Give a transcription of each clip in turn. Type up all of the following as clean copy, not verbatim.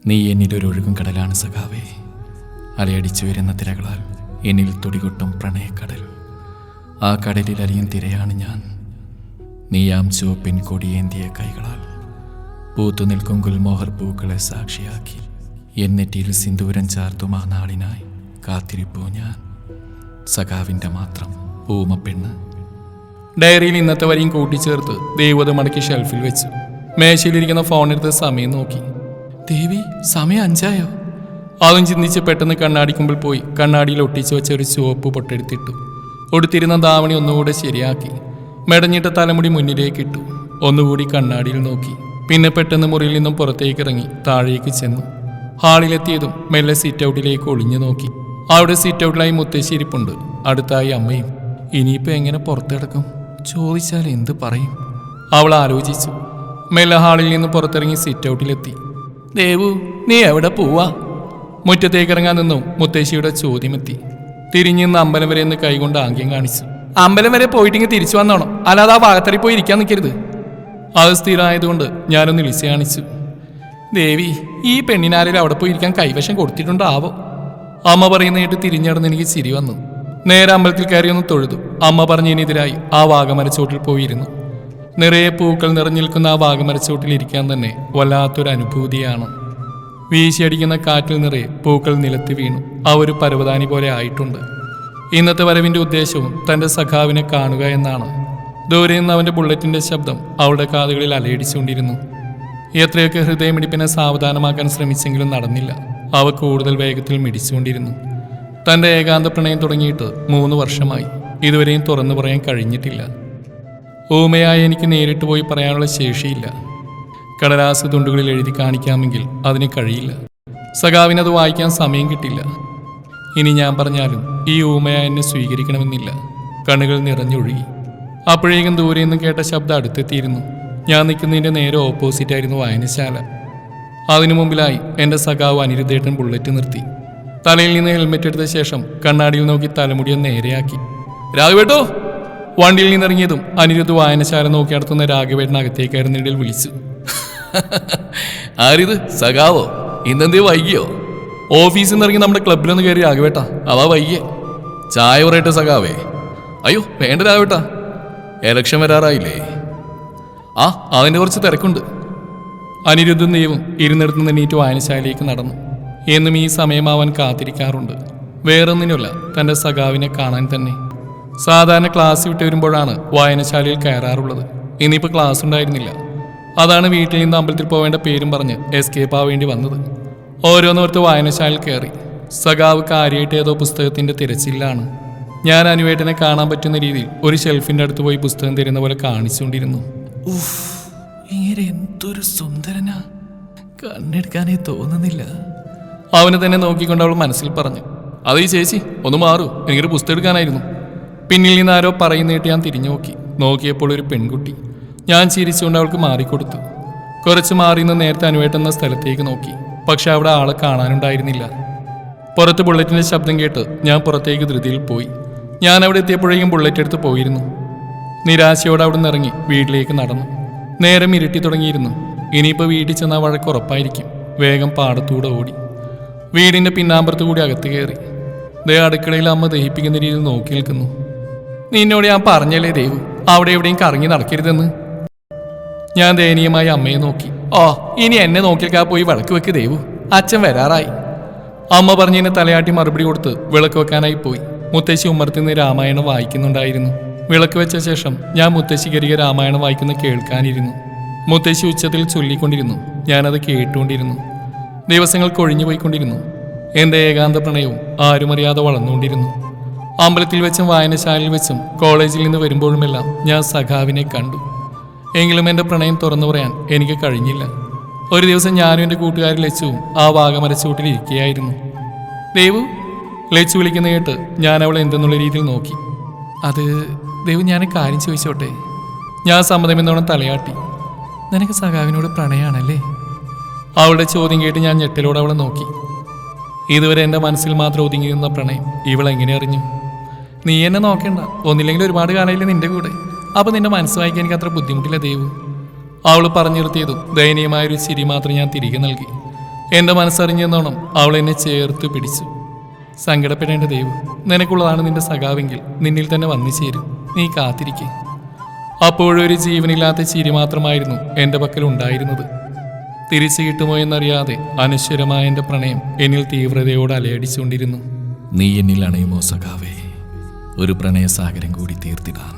നീ എന്നിലൊരൊഴുകും കടലാണ് സഖാവേ. അലയടിച്ചു വരുന്ന തിരകളാൽ എന്നിൽ തുടികൊട്ടും പ്രണയക്കടൽ. ആ കടലിൽ അലിയും തിരയാണ് ഞാൻ. നീയാം ചുവപ്പിൻ കൊടിയേന്തിയ കൈകളാൽ പൂത്തു നിൽക്കും ഗുൽമോഹർ പൂക്കളെ സാക്ഷിയാക്കി എന്നെറ്റിയിൽ സിന്ദൂരം ചാർത്തും ആ നാളിനായി കാത്തിരിപ്പൂ ഞാൻ, സഖാവിൻ്റെ മാത്രം ഊമപ്പെണ്ണ്. ഡയറിയിൽ ഇന്നത്തെ വരെയും കൂട്ടിച്ചേർത്ത് ദേവത മടക്കി ഷെൽഫിൽ വെച്ചു. മേശയിലിരിക്കുന്ന ഫോണെടുത്ത് സമയം നോക്കി. ദേവി, സമയം 5 അതും ചിന്തിച്ച് പെട്ടെന്ന് കണ്ണാടിക്കുമ്പിൽ പോയി കണ്ണാടിയിൽ ഒട്ടിച്ചു വെച്ച ഒരു ചുവപ്പ് പൊട്ടെടുത്തിട്ടു. ഒടുത്തിരുന്ന ധാവണി ഒന്നുകൂടെ ശരിയാക്കി മെടഞ്ഞിട്ട തലമുടി മുന്നിലേക്ക് ഇട്ടു. ഒന്നുകൂടി കണ്ണാടിയിൽ നോക്കി. പിന്നെ പെട്ടെന്ന് മുറിയിൽ നിന്നും പുറത്തേക്ക് ഇറങ്ങി താഴേക്ക് ചെന്നു. ഹാളിലെത്തിയതും മെല്ലെ സിറ്റ് ഔട്ടിലേക്ക് ഒളിഞ്ഞു നോക്കി. അവിടെ സിറ്റ് ഔട്ടിലായി മുത്തശ്ശി ഇരിപ്പുണ്ട്, അടുത്തായി അമ്മയും. ഇനിയിപ്പോൾ എങ്ങനെ പുറത്തിടക്കും? ചോദിച്ചാൽ എന്ത് പറയും? അവൾ ആലോചിച്ചു. മെല്ലെ ഹാളിൽ നിന്ന് പുറത്തിറങ്ങി സിറ്റ് ഔട്ടിലെത്തി. ദേവു, നീ എവിടെ പോവാ? മുറ്റത്തേക്ക് ഇറങ്ങാൻ നിന്നും മുത്തശ്ശിയുടെ ചോദ്യമെത്തി. തിരിഞ്ഞു നിന്ന് അമ്പലം വരെ എന്ന് കൈകൊണ്ട് ആംഗ്യം കാണിച്ചു. അമ്പലം വരെ പോയിട്ടിങ്ങ് തിരിച്ചു വന്നോണം, അല്ലാതെ ആ ഭാഗത്തടി പോയി ഇരിക്കാൻ നിൽക്കരുത്. അത് സ്ഥിരമായതുകൊണ്ട് ഞാനൊന്ന് ലിസി കാണിച്ചു. ദേവി, ഈ പെണ്ണിനാരെങ്കിലും അവിടെ പോയി ഇരിക്കാൻ കൈവശം കൊടുത്തിട്ടുണ്ടാവോ? അമ്മ പറയുന്ന കേട്ട് തിരിഞ്ഞടന്ന് എനിക്ക് ചിരി വന്നു. നേരെ അമ്പലത്തിൽ കയറി ഒന്ന് തൊഴുതു. അമ്മ പറഞ്ഞതിനെതിരായി ആ വാഗമരച്ചോട്ടിൽ പോയിരുന്നു. നിറയെ പൂക്കൾ നിറഞ്ഞു നിൽക്കുന്ന ആ വാഗമരച്ചോട്ടിൽ ഇരിക്കാൻ തന്നെ വല്ലാത്തൊരു അനുഭൂതിയാണ്. വീശിയടിക്കുന്ന കാറ്റിൽ നിറയെ പൂക്കൾ നിലത്ത് വീണു. ആ ഒരു പർവ്വതാനി പോലെ ആയിട്ടുണ്ട്. ഇന്നത്തെ വരവിൻ്റെ ഉദ്ദേശവും തൻ്റെ സഖാവിനെ കാണുക എന്നാണ്. ദൂരെ നിന്ന് അവൻ്റെ ബുള്ളറ്റിൻ്റെ ശബ്ദം അവളുടെ കാതുകളിൽ അലയടിച്ചുകൊണ്ടിരുന്നു. എത്രയൊക്കെ ഹൃദയമിടിപ്പിനെ സാവധാനമാക്കാൻ ശ്രമിച്ചെങ്കിലും നടന്നില്ല. അവ കൂടുതൽ വേഗത്തിൽ മിടിച്ചുകൊണ്ടിരുന്നു. തൻ്റെ ഏകാന്ത പ്രണയം തുടങ്ങിയിട്ട് 3 വർഷമായി. ഇതുവരെയും തുറന്നു പറയാൻ കഴിഞ്ഞിട്ടില്ല. ഊമയായി എനിക്ക് നേരിട്ട് പോയി പറയാനുള്ള ശേഷിയില്ല. കടലാസ് തുണ്ടുകളിൽ എഴുതി കാണിക്കാമെങ്കിൽ അതിന് കഴിയില്ല. സഖാവിനത് വായിക്കാൻ സമയം കിട്ടില്ല. ഇനി ഞാൻ പറഞ്ഞാലും ഈ ഊമയ എന്നെ സ്വീകരിക്കണമെന്നില്ല. കണ്ണുകൾ നിറഞ്ഞൊഴുകി. അപ്പോഴേക്കും ദൂരെ നിന്നും കേട്ട ശബ്ദം അടുത്തെത്തിയിരുന്നു. ഞാൻ നിൽക്കുന്നതിൻ്റെ നേരെ ഓപ്പോസിറ്റായിരുന്നു വായനശാല. അതിനു മുമ്പിലായി എൻ്റെ സഖാവ് അനിരുദ്ധേട്ടൻ ബുള്ളറ്റ് നിർത്തി. തലയിൽ നിന്ന് ഹെൽമെറ്റ് എടുത്ത ശേഷം കണ്ണാടിയിൽ നോക്കി തലമുടിയൊന്ന് നേരെയാക്കി. രാഘവേട്ടോ! വണ്ടിയിൽ നിന്നിറങ്ങിയതും അനിരുദ്ധ് വായനശാല നോക്കി നടത്തുന്ന രാഘവേട്ടൻ അകത്തേക്കായിരുന്നിടയിൽ വിളിച്ചു. ആരിത്, സഖാവോ? ഇന്നെന്തേ വൈകിയോ? ഓഫീസിൽ നിന്ന് ഇറങ്ങി നമ്മുടെ ക്ലബിലൊന്ന് കയറി രാഘവേട്ടാ, അവ വൈകിയേ. ചായ പറയട്ടെ സഖാവേ? അയ്യോ വേണ്ട രാഘവേട്ടാ, എലക്ഷൻ വരാറായില്ലേ? ആ, അതിൻ്റെ കുറച്ച് തിരക്കുണ്ട്. അനിരുദ്ധും ദേവും ഇരുന്നിടത്ത് നിന്നീറ്റ് വായനശാലയിലേക്ക് നടന്നു. എന്നും ഈ സമയമാവാൻ കാത്തിരിക്കാറുണ്ട്. വേറൊന്നിനുമല്ല, തൻ്റെ സഖാവിനെ കാണാൻ തന്നെ. സാധാരണ ക്ലാസ് വിട്ട് വരുമ്പോഴാണ് വായനശാലയിൽ കയറാറുള്ളത്. ഇന്നിപ്പോൾ ക്ലാസ് ഉണ്ടായിരുന്നില്ല. അതാണ് വീട്ടിൽ നിന്ന് അമ്പലത്തിൽ പോവേണ്ട പേരും പറഞ്ഞ് എസ്കേപ്പ് ആവേണ്ടി വന്നത്. ഓരോന്നോർത്ത് വായനശാലയിൽ കയറി. സഖാവ് കാര്യമായിട്ട് ഏതോ പുസ്തകത്തിൻ്റെ തിരച്ചിലാണ്. ഞാൻ അനുവേട്ടനെ കാണാൻ പറ്റുന്ന രീതിയിൽ ഒരു ഷെൽഫിൻ്റെ അടുത്ത് പോയി പുസ്തകം തരുന്ന പോലെ കാണിച്ചുകൊണ്ടിരുന്നു. ഇങ്ങനെ എന്തൊരു സുന്ദരനാ, കണ്ണെടുക്കാനേ തോന്നുന്നില്ല. അവനെ തന്നെ നോക്കിക്കൊണ്ട് അവൾ മനസ്സിൽ പറഞ്ഞു. അത് ഈ ചേച്ചി ഒന്ന് മാറൂ, എനിക്കൊരു പുസ്തകം എടുക്കാനായിരുന്നു. പിന്നിൽ നിന്ന് ആരോ പറയുന്നേട്ട് ഞാൻ തിരിഞ്ഞു നോക്കി. നോക്കിയപ്പോൾ ഒരു പെൺകുട്ടി. ഞാൻ ചിരിച്ചുകൊണ്ട് അവൾക്ക് മാറിക്കൊടുത്തു. കുറച്ച് മാറി നിന്ന് നേരത്തെ അനുവേട്ടെന്ന സ്ഥലത്തേക്ക് നോക്കി. പക്ഷെ അവിടെ ആളെ കാണാനുണ്ടായിരുന്നില്ല. പുറത്ത് ബുള്ളറ്റിൻ്റെ ശബ്ദം കേട്ട് ഞാൻ പുറത്തേക്ക് ധൃതിയിൽ പോയി. ഞാൻ അവിടെ എത്തിയപ്പോഴേക്കും ബുള്ളറ്റ് എടുത്ത് പോയിരുന്നു. നിരാശയോടെ അവിടെ നിന്ന് ഇറങ്ങി വീട്ടിലേക്ക് നടന്നു. നേരം ഇരുട്ടി തുടങ്ങിയിരുന്നു. ഇനിയിപ്പോൾ വീട്ടിൽ ചെന്നാൽ വഴക്ക് ഉറപ്പായിരിക്കും. വേഗം പാടത്തൂടെ ഓടി വീടിൻ്റെ പിന്നാമ്പുറത്ത് കൂടി അകത്ത് കയറി. ദേ അടുക്കളയിൽ അമ്മ ദഹിപ്പിക്കുന്ന രീതിയിൽ നോക്കി നിൽക്കുന്നു. നിന്നോട് ഞാൻ പറഞ്ഞല്ലേ ദേവു, അവിടെ എവിടെയും കറങ്ങി നടക്കരുതെന്ന്. ഞാൻ ദയനീയമായി അമ്മയെ നോക്കി. ഇനി എന്നെ നോക്കിയേക്കാ പോയി വിളക്ക് വെക്ക് ദേവു, അച്ഛൻ വരാറായി. അമ്മ പറഞ്ഞതിന് തലയാട്ടി മറുപടി കൊടുത്ത് വിളക്ക് വെക്കാനായി പോയി. മുത്തശ്ശി ഉമ്മർത്തിൽ നിന്ന് രാമായണം വായിക്കുന്നുണ്ടായിരുന്നു. വിളക്ക് വെച്ച ശേഷം ഞാൻ മുത്തശ്ശിക്കരികെ രാമായണം വായിക്കുന്ന കേൾക്കാനിരുന്നു. മുത്തശ്ശി ഉച്ചത്തിൽ ചൊല്ലിക്കൊണ്ടിരുന്നു. ഞാനത് കേട്ടുകൊണ്ടിരുന്നു. ദിവസങ്ങൾ കൊഴിഞ്ഞു പോയിക്കൊണ്ടിരുന്നു. എൻ്റെ ഏകാന്ത പ്രണയവും ആരുമറിയാതെ വളർന്നുകൊണ്ടിരുന്നു. അമ്പലത്തിൽ വെച്ചും വായനശാലയിൽ വെച്ചും കോളേജിൽ നിന്ന് വരുമ്പോഴുമെല്ലാം ഞാൻ സഖാവിനെ കണ്ടു. എങ്കിലും എൻ്റെ പ്രണയം തുറന്നു പറയാൻ എനിക്ക് കഴിഞ്ഞില്ല. ഒരു ദിവസം ഞാനും എൻ്റെ കൂട്ടുകാരി ലച്ചുവും ആ വാഗമരച്ചൂട്ടിൽ ഇരിക്കുകയായിരുന്നു. ദേവു, ലച്ചു വിളിക്കുന്ന കേട്ട് ഞാൻ അവളെ എന്തെന്നുള്ള രീതിയിൽ നോക്കി. അത് ദേവു, ഞാൻ കാര്യം ചോദിച്ചോട്ടെ? ഞാൻ സമ്മതമെന്നോണം തലയാട്ടി. നിനക്ക് സഖാവിനോട് പ്രണയമാണല്ലേ? അവളുടെ ചോദ്യം കേട്ട് ഞാൻ ഞെട്ടലോടെ അവളെ നോക്കി. ഇതുവരെ എൻ്റെ മനസ്സിൽ മാത്രം ഒതുങ്ങിയിരുന്ന പ്രണയം ഇവളെങ്ങനെ അറിഞ്ഞു? നീ എന്നെ നോക്കേണ്ട, ഒന്നില്ലെങ്കിൽ ഒരുപാട് കാലമില്ല നിന്റെ കൂടെ. അപ്പം നിന്റെ മനസ്സ് വായിക്കാൻ എനിക്ക് അത്ര ബുദ്ധിമുട്ടില്ല ദേവു. അവൾ പറഞ്ഞു നിർത്തിയതും ദയനീയമായൊരു ചിരി മാത്രം ഞാൻ തിരികെ നൽകി. എൻ്റെ മനസ്സറിഞ്ഞെന്നോണം അവൾ എന്നെ ചേർത്ത് പിടിച്ചു. സങ്കടപ്പെടേണ്ട ദേവു, നിനക്കുള്ളതാണ് നിന്റെ സഖാവെങ്കിൽ നിന്നിൽ തന്നെ വന്നു ചേരും. നീ കാത്തിരിക്കേ. അപ്പോഴൊരു ജീവനില്ലാത്ത ചിരി മാത്രമായിരുന്നു എൻ്റെ പക്കൽ ഉണ്ടായിരുന്നത്. തിരിച്ചു കിട്ടുമോ എന്നറിയാതെ അനശ്വരമായ എൻ്റെ പ്രണയം എന്നിൽ തീവ്രതയോട് അലയടിച്ചുകൊണ്ടിരുന്നു. നീ എന്നിൽ അണയുമോ സഖാവേ? ഒരു പ്രണയസാഗരം കൂടി തീർത്തിടാൻ.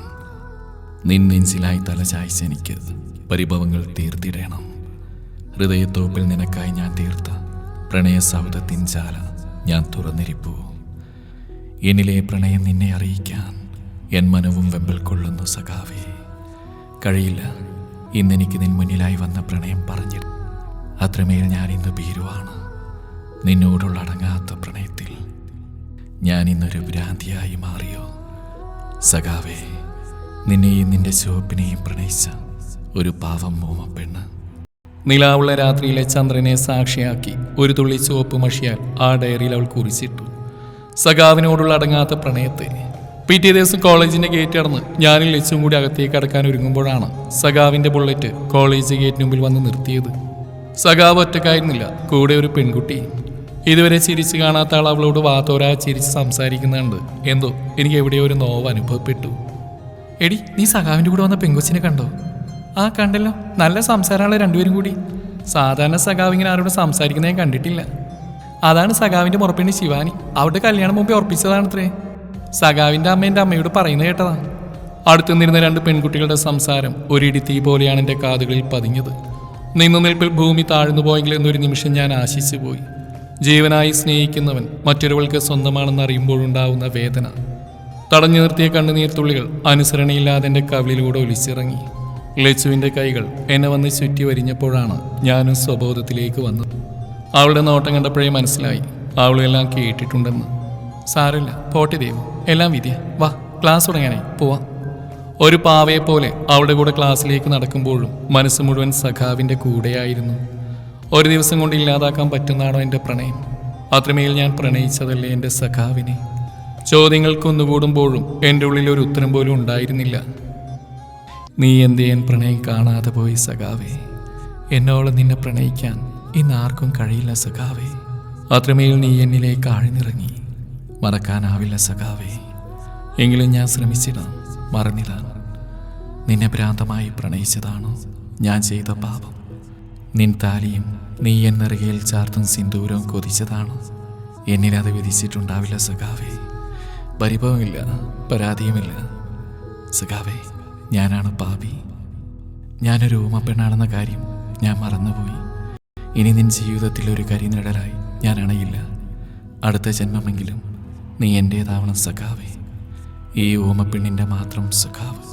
നിൻ നെഞ്ചിലായി തലചായ്ച്ച് എനിക്ക് പരിഭവങ്ങൾ തീർത്തിടണം. ഹൃദയത്തോപ്പിൽ നിനക്കായി ഞാൻ തീർത്ത പ്രണയ സൗധത്തിൻ ജാല ഞാൻ തുറന്നിരിപ്പൂ. എന്നിലെ പ്രണയം നിന്നെ അറിയിക്കാൻ എൻ മനവും വെമ്പൽ കൊള്ളുന്നു സഖാവേ. കഴിയില്ല ഇന്നെനിക്ക് നിൻ മുന്നിലായി വന്ന പ്രണയം പറഞ്ഞിട്ട്. അത്രമേൽ ഞാൻ ഇന്ന് ഭീരുവാണ്. നിന്നോടുള്ള അടങ്ങാത്ത പ്രണയത്തിൽ ഞാൻ ഇന്നൊരു ഭ്രാന്തിയായി മാറിയോ സഖാവേ? നിന്നെയും നിന്റെ ചുവപ്പിനെയും പ്രണയിച്ച ഒരു പാവം മൂമപ്പെണ്ണ്. നിലാവുള്ള രാത്രിയിലെ ചന്ദ്രനെ സാക്ഷിയാക്കി ഒരു തുള്ളി ചുവപ്പ് മഷിയാൽ ആ ഡയറിയിൽ അവൾ കുറിച്ചിട്ടു സഖാവിനോടുള്ള അടങ്ങാത്ത പ്രണയത്തെ. പിറ്റേ ദിവസം കോളേജിന്റെ ഗേറ്റ് അടന്ന് ഞാനും ലച്ചും കൂടി അകത്തേക്ക് കടക്കാൻ ഒരുങ്ങുമ്പോഴാണ് സഖാവിന്റെ ബുള്ളറ്റ് കോളേജ് ഗേറ്റിന് മുമ്പിൽ വന്ന് നിർത്തിയത്. സഖാവ് ഒറ്റക്കായിരുന്നില്ല, കൂടെ ഒരു പെൺകുട്ടി. ഇതുവരെ ചിരിച്ചു കാണാത്ത ആൾ അവളോട് വാത്തോരാ ചിരിച്ച് സംസാരിക്കുന്നുണ്ട്. എന്തോ എനിക്ക് എവിടെയോ ഒരു നോവ് അനുഭവപ്പെട്ടു. എടി, നീ സഖാവിൻ്റെ കൂടെ വന്ന പെങ്കൊച്ചിനെ കണ്ടോ? ആ കണ്ടല്ലോ, നല്ല സംസാരമുള്ള രണ്ടുപേരും കൂടി. സാധാരണ സഖാവ് ഇങ്ങനെ ആരോട് സംസാരിക്കുന്നത് ഞാൻ കണ്ടിട്ടില്ല. അതാണ് സഖാവിൻ്റെ മുറപ്പെണ്ണി ശിവാനി. അവരുടെ കല്യാണം മുമ്പേ ഉറപ്പിച്ചതാണത്രേ. സഖാവിൻ്റെ അമ്മ എൻ്റെ അമ്മയോട് പറയുന്നത് കേട്ടതാ. അടുത്തു നിന്നിരുന്ന രണ്ട് പെൺകുട്ടികളുടെ സംസാരം ഒരിടിത്തീ പോലെയാണ് എൻ്റെ കാതുകളിൽ പതിഞ്ഞത്. നിന്നു നിൽപ്പിൽ ഭൂമി താഴ്ന്നു പോയെങ്കിൽ എന്നൊരു നിമിഷം ഞാൻ ആശിച്ചു പോയി. ജീവനായി സ്നേഹിക്കുന്നവൻ മറ്റൊരുവൾക്ക് സ്വന്തമാണെന്ന് അറിയുമ്പോഴുണ്ടാവുന്ന വേദന. തടഞ്ഞു നിർത്തിയ കണ്ണുനീർത്തുള്ളികൾ അനുസരണയില്ലാതെ എൻ്റെ കവിളിലൂടെ ഒലിച്ചിറങ്ങി. ലച്ചുവിൻ്റെ കൈകൾ എന്നെ വന്ന് ചുറ്റി വരിഞ്ഞപ്പോഴാണ് ഞാനും സ്വബോധത്തിലേക്ക് വന്നത്. അവളുടെ നോട്ടം കണ്ടപ്പോഴേ മനസ്സിലായി അവളെല്ലാം കേട്ടിട്ടുണ്ടെന്ന്. സാരമില്ല, പോട്ടെ ദേവു, എല്ലാം വിധിയ. വാ, ക്ലാസ് തുടങ്ങാനായി, പോവാം. ഒരു പാവയെപ്പോലെ അവളുടെ കൂടെ ക്ലാസ്സിലേക്ക് നടക്കുമ്പോഴും മനസ്സ് മുഴുവൻ സഖാവിൻ്റെ കൂടെയായിരുന്നു. ഒരു ദിവസം കൊണ്ട് ഇല്ലാതാക്കാൻ പറ്റുന്നതാണോ എൻ്റെ പ്രണയം? അത്രമേൽ ഞാൻ പ്രണയിച്ചതല്ലേ എൻ്റെ സഖാവിനെ? ചോദ്യങ്ങൾ കുന്നുകൂടുമ്പോഴും എൻ്റെ ഉള്ളിൽ ഒരു ഉത്തരം പോലും ഉണ്ടായിരുന്നില്ല. നീ എന്തേ എൻ പ്രണയം കാണാതെ പോയി സഖാവേ? എന്നോളം നിന്നെ പ്രണയിക്കാൻ ഇന്ന് ആർക്കും കഴിയില്ല സഖാവേ. അത്രമേൽ നീ എന്നിലേക്ക് ആഴ്ന്നിറങ്ങി. മറക്കാനാവില്ല സഖാവേ. എങ്കിലും ഞാൻ ശ്രമിച്ചിടാം മറന്നിടാൻ. നിന്നെ ഭ്രാന്തമായി പ്രണയിച്ചതാണോ ഞാൻ ചെയ്ത പാപം? നിൻ താലിയും നീ എന്നറികയിൽ ചാർത്തും സിന്ദൂരവും കൊതിച്ചതാണോ? എന്നിലത് വിധിച്ചിട്ടുണ്ടാവില്ല സഖാവേ. പരിഭവമില്ല, പരാതിയുമില്ല സഖാവേ. ഞാനാണ് പാപി. ഞാനൊരു ഊമപ്പെണ്ണാണെന്ന കാര്യം ഞാൻ മറന്നുപോയി. ഇനി നിൻ ജീവിതത്തിൽ ഒരു കരിനിഴലായി ഞാൻ അണയില്ല. അടുത്ത ജന്മമെങ്കിലും നീ എൻ്റേതാവണം സഖാവേ. ഈ ഊമപ്പെണ്ണിൻ്റെ മാത്രം സഖാവ്.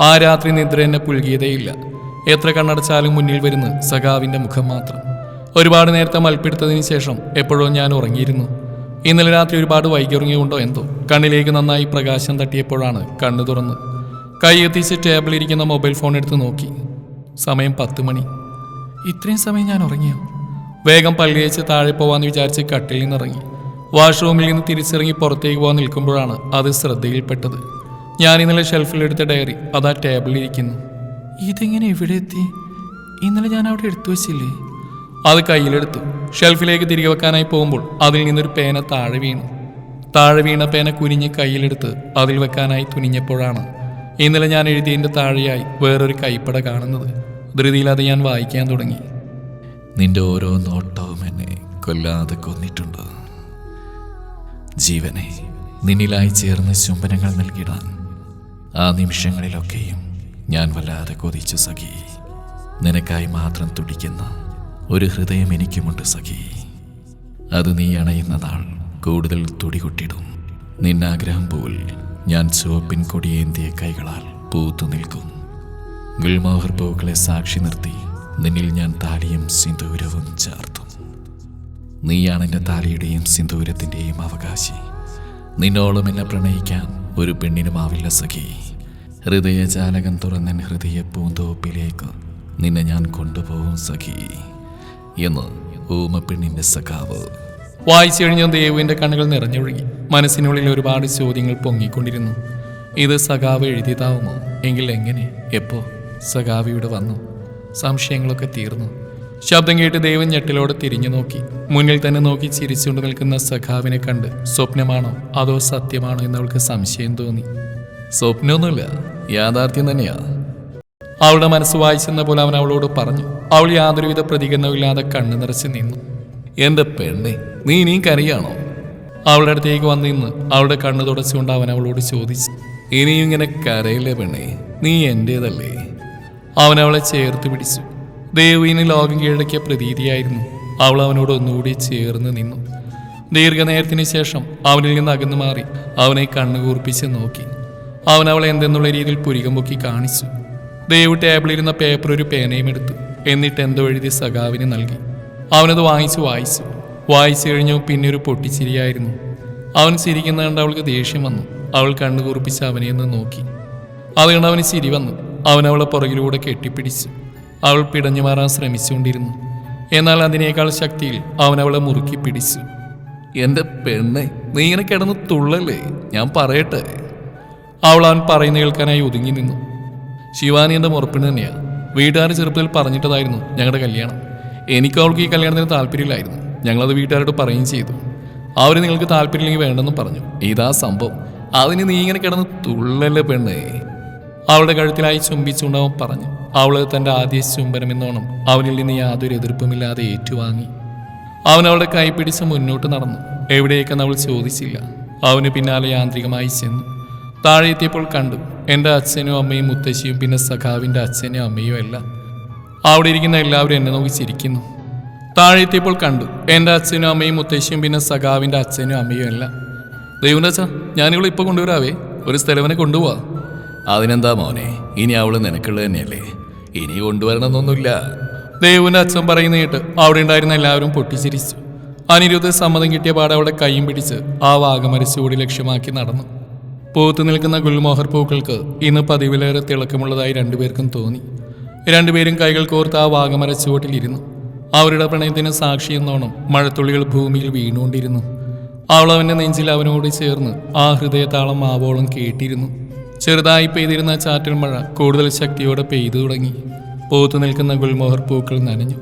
ആ രാത്രി നിദ്ര എന്നെ പുൽകിയതേയില്ല. എത്ര കണ്ണടച്ചാലും മുന്നിൽ വരുന്ന സഖാവിൻ്റെ മുഖം മാത്രം. ഒരുപാട് നേരത്തെ മൽപ്പിടുത്തതിന് ശേഷം എപ്പോഴോ ഞാൻ ഉറങ്ങിയിരുന്നു. ഇന്നലെ രാത്രി ഒരുപാട് വൈകിയുറങ്ങിയുണ്ടോ എന്തോ കണ്ണിലേക്ക് നന്നായി പ്രകാശം തട്ടിയപ്പോഴാണ് കണ്ണു തുറന്ന് കൈയെത്തിച്ച് ടേബിളിരിക്കുന്ന മൊബൈൽ ഫോൺ എടുത്ത് നോക്കി. സമയം 10 മണി. ഇത്രയും സമയം ഞാൻ ഉറങ്ങിയോ? വേഗം പല്ലിയേച്ച് താഴെ പോവാന്ന് വിചാരിച്ച് കട്ടിൽ നിന്നിറങ്ങി. വാഷ്റൂമിൽ നിന്ന് തിരിച്ചിറങ്ങി പുറത്തേക്ക് പോകാൻ നിൽക്കുമ്പോഴാണ് അത് ശ്രദ്ധയിൽപ്പെട്ടത്. ഞാൻ ഇന്നലെ ഷെൽഫിലെടുത്ത ഡയറി അതാ ടേബിളിലിരിക്കുന്നു. ഇതെങ്ങനെ ഇവിടെ എത്തി? ഇന്നലെ ഞാൻ അവിടെ എടുത്തു വച്ചില്ലേ? അത് കയ്യിലെടുത്തു. ഷെൽഫിലേക്ക് തിരികെ വെക്കാനായി പോകുമ്പോൾ അതിൽ നിന്നൊരു പേന താഴെ വീണു. താഴെ വീണ പേന കുനിഞ്ഞ് കയ്യിലെടുത്ത് അതിൽ വെക്കാനായി തുനിഞ്ഞപ്പോഴാണ് ഇന്നലെ ഞാൻ എഴുതിയതിൻ്റെ താഴെയായി വേറൊരു കൈപ്പട കാണുന്നത്. ധൃതിയിൽ അത് ഞാൻ വായിക്കാൻ തുടങ്ങി. നിന്റെ ഓരോ നോട്ടവും എന്നെ കൊല്ലാതെ കൊന്നിട്ടുണ്ട്. ജീവനെ നിന്നിലായി ചേർന്ന് ചുംബനങ്ങൾ നൽകിടാൻ ആ നിമിഷങ്ങളിലൊക്കെയും ഞാൻ വല്ലാതെ കൊതിച്ചു സഖി. നിനക്കായി മാത്രം തുടിക്കുന്ന ഒരു ഹൃദയം എനിക്കുമുണ്ട് സഖി. അത് നീ അണയുന്ന നാൾ കൂടുതൽ തുടികൊട്ടിടും. നിന്നാഗ്രഹം പോൽ ഞാൻ ചുവപ്പിൻ കൊടിയേന്തിയ കൈകളാൽ പൂത്തു നിൽക്കും. ഗുൽമോഹർ പൂക്കളെ സാക്ഷി നിർത്തി നിന്നിൽ ഞാൻ താലിയും സിന്ദൂരവും ചാർത്തും. നീയാണ് എൻ്റെ താലിയുടെയും സിന്ദൂരത്തിൻ്റെയും അവകാശി. നിന്നോളം എന്നെ പ്രണയിക്കാൻ ഒരു പെണ്ണിനുമാവില്ല സഖി. ഹൃദയജാലകം തുറന്നൻ ഹൃദയ പൂന്തോപ്പിലേക്ക് നിന്നെ ഞാൻ കൊണ്ടുപോകും സഖി എന്ന് ഊമപ്പെണ്ണിൻ്റെ സഖാവ്. വായിച്ചു കഴിഞ്ഞ ദേവുവിൻ്റെ കണ്ണുകൾ നിറഞ്ഞൊഴുകി. മനസ്സിനുള്ളിൽ ഒരുപാട് ചോദ്യങ്ങൾ പൊങ്ങിക്കൊണ്ടിരുന്നു. ഇത് സഖാവ് എഴുതിയതാവുമോ? എങ്കിൽ എങ്ങനെ? എപ്പോ? സഖാവ് ഇവിടെ വന്നു. സംശയങ്ങളൊക്കെ തീർന്നു. ശബ്ദം കേട്ട് ദേവൻ ഞെട്ടിലോടെ തിരിഞ്ഞു നോക്കി. മുന്നിൽ തന്നെ നോക്കി ചിരിച്ചുകൊണ്ട് നിൽക്കുന്ന സഖാവിനെ കണ്ട് സ്വപ്നമാണോ അതോ സത്യമാണോ എന്നവൾക്ക് സംശയം തോന്നി. സ്വപ്നമൊന്നുമില്ല, യാഥാർത്ഥ്യം തന്നെയാ. അവളുടെ മനസ്സ് വായിച്ചെന്ന പോലെ അവൻ അവളോട് പറഞ്ഞു. അവൾ യാതൊരുവിധ പ്രതികരണവുമില്ലാതെ കണ്ണു നിറച്ച് നിന്നു. എൻ്റെ പെണ്ണെ, നീ ഇനിയും കരയാണോ? അവളുടെ അടുത്തേക്ക് വന്നു നിന്ന് അവളുടെ കണ്ണ് തുടച്ചുകൊണ്ട് അവൻ അവളോട് ചോദിച്ചു. ഇനിയും ഇങ്ങനെ കരയില്ലേ പെണ്ണെ, നീ എൻ്റേതല്ലേ? അവൻ അവളെ ചേർത്ത് പിടിച്ചു. ദേവുവിന് ലോകം കീഴടക്കിയ പ്രതീതിയായിരുന്നു. അവൾ അവനോട് ഒന്നുകൂടി ചേർന്ന് നിന്നു. ദീർഘനേരത്തിന് ശേഷം അവനിൽ നിന്ന് അകന്നു മാറി അവനെ കണ്ണുകൂർപ്പിച്ച് നോക്കി. അവൻ അവളെ എന്തെന്നുള്ള രീതിയിൽ പുരികം പൊക്കി കാണിച്ചു. ദേവ് ടേബിളിരുന്ന പേപ്പർ ഒരു പേനയും എടുത്തു. എന്നിട്ട് എന്തോ എഴുതി സഖാവിന് നൽകി. അവനത് വായിച്ചു കഴിഞ്ഞു. പിന്നെ ഒരു പൊട്ടിച്ചിരിയായിരുന്നു. അവൻ ചിരിക്കുന്ന കണ്ട് അവൾക്ക് ദേഷ്യം വന്നു. അവൾ കണ്ണുകൂർപ്പിച്ച് അവനെ ഒന്ന് നോക്കി. അതുകൊണ്ട് അവന് ചിരി വന്നു. അവൻ അവളെ പുറകിലൂടെ കെട്ടിപ്പിടിച്ചു. അവൾ പിടഞ്ഞു മാറാൻ ശ്രമിച്ചുകൊണ്ടിരുന്നു. എന്നാൽ അതിനേക്കാൾ ശക്തിയിൽ അവൻ അവളെ മുറുക്കി പിടിച്ചു. എൻ്റെ പെണ്ണെ, നീ ഇങ്ങനെ കിടന്ന് തുള്ളല്ലേ, ഞാൻ പറയട്ടെ. അവൻ പറയുന്ന കേൾക്കാനായി ഒതുങ്ങി നിന്നു. ശിവാനി എൻ്റെ മുറപ്പിന് തന്നെയാണ്. വീട്ടുകാർ ചെറുപ്പത്തിൽ പറഞ്ഞിട്ടതായിരുന്നു ഞങ്ങളുടെ കല്യാണം. എനിക്കും അവൾക്ക് ഈ കല്യാണത്തിന് താല്പര്യമില്ലായിരുന്നു. ഞങ്ങളത് വീട്ടുകാരോട് പറയുകയും ചെയ്തു. അവർ നിങ്ങൾക്ക് താല്പര്യമില്ലെങ്കിൽ വേണ്ടെന്നും പറഞ്ഞു. ഇതാ സംഭവം. അതിന് നീ ഇങ്ങനെ കിടന്ന് തുള്ളല്ലേ പെണ്ണേ. അവളുടെ കഴുത്തിലായി ചുംബിച്ചുകൊണ്ട് അവൻ പറഞ്ഞു. അവൾ തൻ്റെ ആദ്യ ചുംബനം എന്നോണം അവനിൽ നിന്ന് യാതൊരു എതിർപ്പുമില്ലാതെ ഏറ്റുവാങ്ങി. അവൻ അവളുടെ കൈ പിടിച്ച് മുന്നോട്ട് നടന്നു. എവിടേക്കെന്ന് അവൾ ചോദിച്ചില്ല. അവന് പിന്നാലെ യാന്ത്രികമായി ചെന്നു. താഴെ എത്തിയപ്പോൾ കണ്ടു എൻ്റെ അച്ഛനും അമ്മയും മുത്തശ്ശിയും പിന്നെ സഖാവിൻ്റെ അച്ഛനും അമ്മയും അല്ല. അവിടെ ഇരിക്കുന്ന എല്ലാവരും എന്നെ നോക്കി ചിരിക്കുന്നു. താഴെ എത്തിയപ്പോൾ കണ്ടു എൻ്റെ അച്ഛനും അമ്മയും മുത്തശ്ശിയും പിന്നെ സഖാവിൻ്റെ അച്ഛനും അമ്മയും അല്ല. ദൈവൻ്റെ അച്ഛാ, ഞാനിവളെ ഇപ്പോൾ കൊണ്ടുവരാവേ, ഒരു സ്ഥലവനെ കൊണ്ടുപോവാ. അതിനെന്താ മോനെ, ഇനി അവള് നിനക്കുള്ളത് തന്നെയല്ലേ, ഇനി കൊണ്ടുവരണമെന്നൊന്നുമില്ല. ദേവുവിൻ്റെ അച്ഛൻ പറയുന്ന കേട്ട് അവിടെ ഉണ്ടായിരുന്ന എല്ലാവരും പൊട്ടിച്ചിരിച്ചു. അനിരുദ്ധ സമ്മതം കിട്ടിയ പാടെ അവളുടെ കൈയും പിടിച്ച് ആ വാഗമരച്ചുകൂടി ലക്ഷ്യമാക്കി നടന്നു. പൂത്തു നിൽക്കുന്ന ഗുൽമോഹർ പൂക്കൾക്ക് ഇന്ന് പതിവിലേറെ തിളക്കമുള്ളതായി രണ്ടുപേർക്കും തോന്നി. രണ്ടുപേരും കൈകൾ കോർത്ത് ആ വാഗമരച്ചുവട്ടിലിരുന്നു. അവരുടെ പ്രണയത്തിന് സാക്ഷി എന്നോണം മഴത്തുള്ളികൾ ഭൂമിയിൽ വീണുകൊണ്ടിരുന്നു. അവൾ അവൻ്റെ നെഞ്ചിൽ അവനോട് ചേർന്ന് ആ ഹൃദയതാളം ആവോളം കേട്ടിരുന്നു. ചെറുതായി പെയ്തിരുന്ന ചാറ്റൽ മഴ കൂടുതൽ ശക്തിയോടെ പെയ്തു തുടങ്ങി. പൂത്തു നിൽക്കുന്ന ഗുൽമോഹർ പൂക്കൾ നനഞ്ഞു.